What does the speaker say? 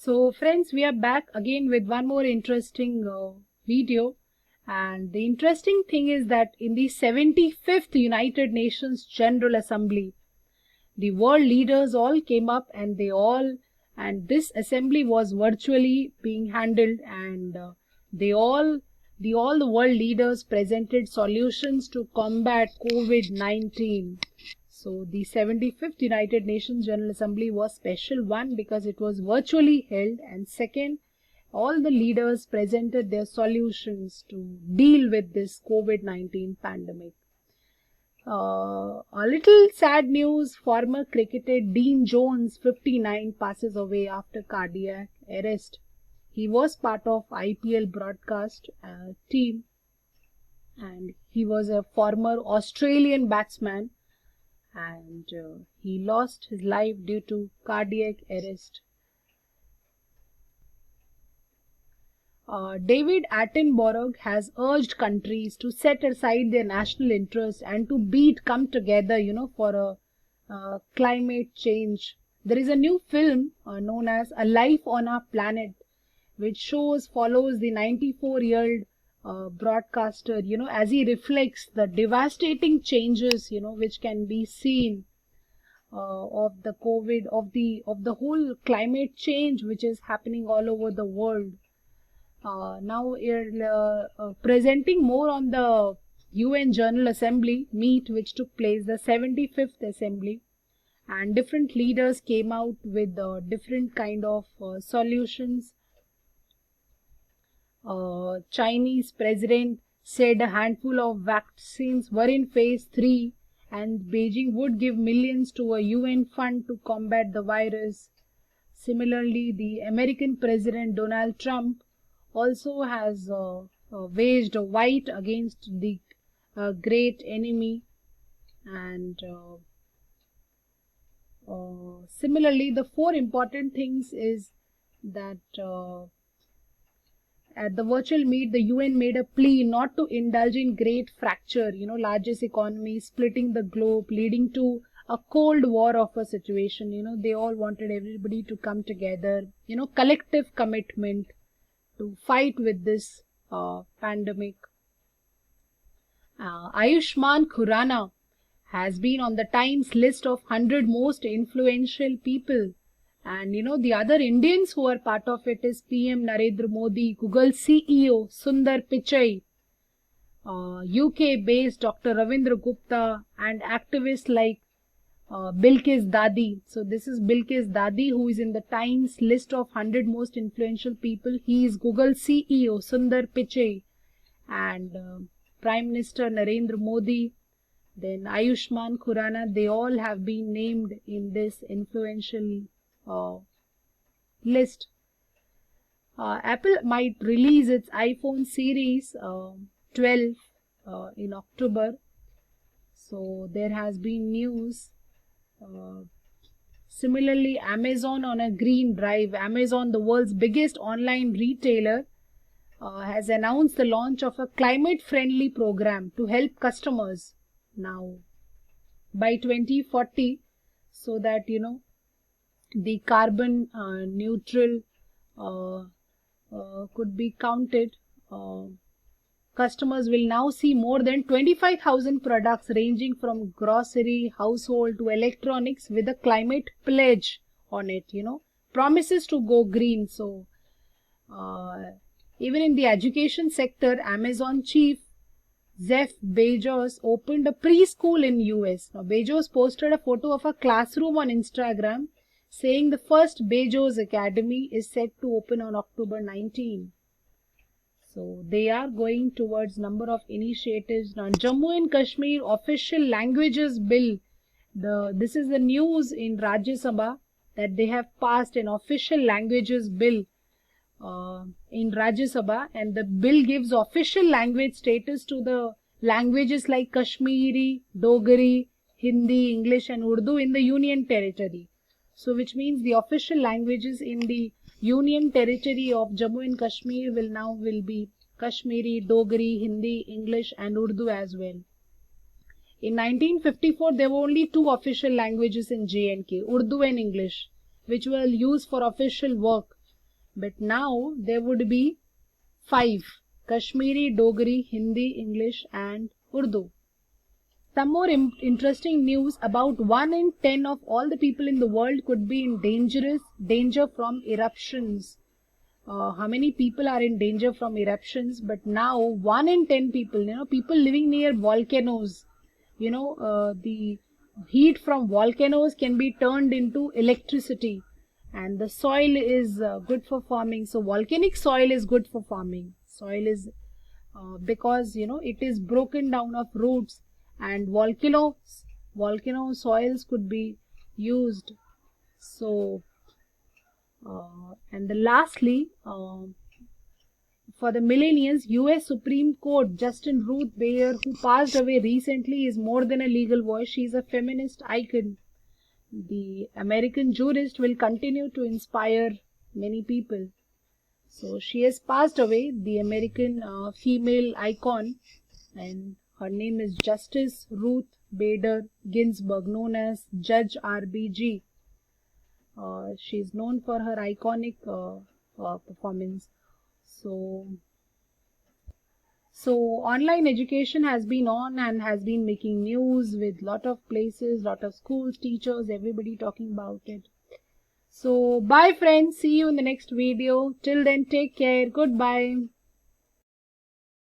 So friends, we are back again with one more interesting video, and the interesting thing is that in the 75th United Nations General Assembly, the world leaders all came up and this assembly was virtually being handled, and all the world leaders presented solutions to combat COVID-19. So the 75th United Nations General Assembly was special, one because it was virtually held, and second, all the leaders presented their solutions to deal with this COVID-19 pandemic. A little sad news, former cricketer Dean Jones, 59, passes away after cardiac arrest. He was part of IPL broadcast team, and he was a former Australian batsman, and he lost his life due to cardiac arrest. David Attenborough has urged countries to set aside their national interest and to come together, for a climate change. There is a new film known as A Life on Our Planet, which follows the 94-year-old broadcaster, as he reflects the devastating changes, which can be seen of the COVID, of the whole climate change which is happening all over the world. Now you're presenting more on the UN General Assembly meet which took place, the 75th Assembly, and different leaders came out with different kind of solutions. Chinese president said a handful of vaccines were in phase 3 and Beijing would give millions to a UN fund to combat the virus. Similarly, the American President Donald Trump also has waged a fight against the great enemy, and similarly the four important things is that at the virtual meet the UN made a plea not to indulge in great fracture, largest economies splitting the globe, leading to a cold war of a situation. They all wanted everybody to come together, collective commitment to fight with this pandemic. Ayushmann Khurrana has been on the Times list of 100 most influential people, and the other Indians who are part of it is PM Narendra Modi, Google CEO Sundar Pichai, UK based Dr. Ravindra Gupta, and activists like Bilkis Dadi. So this is Bilkis Dadi, who is in the Times list of 100 most influential people. He is Google CEO Sundar Pichai, and Prime Minister Narendra Modi, then Ayushmann Khurrana. They all have been named in this influential list. Apple might release its iPhone series 12 in October. So there has been news. Similarly, Amazon on a green drive. Amazon, the world's biggest online retailer, has announced the launch of a climate-friendly program to help customers now by 2040, so that the carbon neutral could be counted. Customers will now see more than 25,000 products ranging from grocery, household to electronics with a climate pledge on it, promises to go green. So even in the education sector, Amazon chief Jeff Bezos opened a preschool in US. Now Bezos posted a photo of a classroom on Instagram saying the first Bezos Academy is set to open on October 19. So they are going towards number of initiatives. Now Jammu and Kashmir official languages bill. This is the news in Rajya Sabha that they have passed an official languages bill in Rajya Sabha, and the bill gives official language status to the languages like Kashmiri, Dogari, Hindi, English and Urdu in the Union Territory. So which means the official languages in the Union Territory of Jammu and Kashmir will be Kashmiri, Dogari, Hindi, English and Urdu as well. In 1954, there were only two official languages in J&K, Urdu and English, which were used for official work. but now there would be 5: Kashmiri, Dogri, Hindi, English and Urdu. Some more interesting news: about 1 in 10 of all the people in the world could be in danger from eruptions. How many people are in danger from eruptions? But now 1 in 10 people, people living near volcanoes, the heat from volcanoes can be turned into electricity, and the soil is good for farming. So volcanic soil is good for farming. Soil is because it is broken down of roots, and volcano soils could be used. So and lastly, for the millennials, US Supreme Court Justin Ruth Bader, who passed away recently, is more than a legal voice. She is a feminist icon. The American jurist will continue to inspire many people. So she has passed away, the American female icon, and her name is Justice Ruth Bader Ginsburg, known as Judge RBG. She is known for her iconic performance. So online education has been on and has been making news with lot of places, lot of schools, teachers, everybody talking about it. So bye friends, see you in the next video. Till then, take care. Goodbye.